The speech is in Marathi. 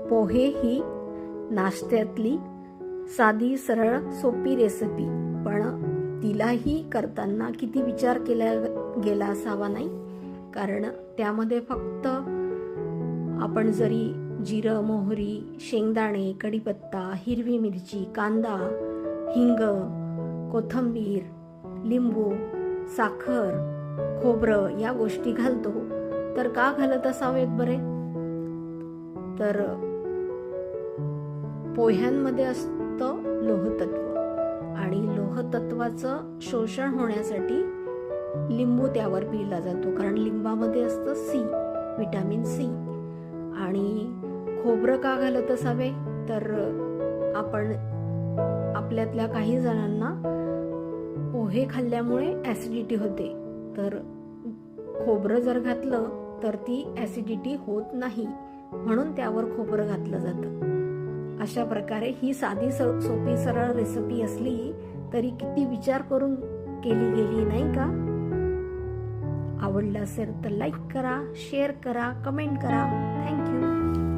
पोहे ही नाश्त्यातली साधी सरळ सोपी रेसिपी, पण तिलाही करताना किती विचार केला गेला असावा नाही. कारण त्यामध्ये फक्त आपण जरी जिरं, मोहरी, शेंगदाणे, कढीपत्ता, हिरवी मिरची, कांदा, हिंग, कोथिंबीर, लिंबू, साखर, खोबरं या गोष्टी घालतो, तर का घालत असावेत बरे? तर पोह्यांमध्ये असतं लोहतत्व, आणि लोहतत्वाचं शोषण होण्यासाठी लिंबू त्यावर पिळला जातो. कारण लिंबामध्ये असतं सी, विटॅमिन सी. आणि खोबरं का घालत असावे? तर आपल्यातल्या काही जणांना पोहे खाल्ल्यामुळे ॲसिडिटी होते, तर खोबरं जर घातलं तर ती ॲसिडिटी होत नाही, म्हणून त्यावर खोबरं घातलं जातं. अशा प्रकारे ही साधी सोपी सरळ रेसिपी असली तरी किती विचार करून केली गेली, नाही का? आवडलं असेल तर लाईक करा, शेअर करा, कमेंट करा. थँक्यू.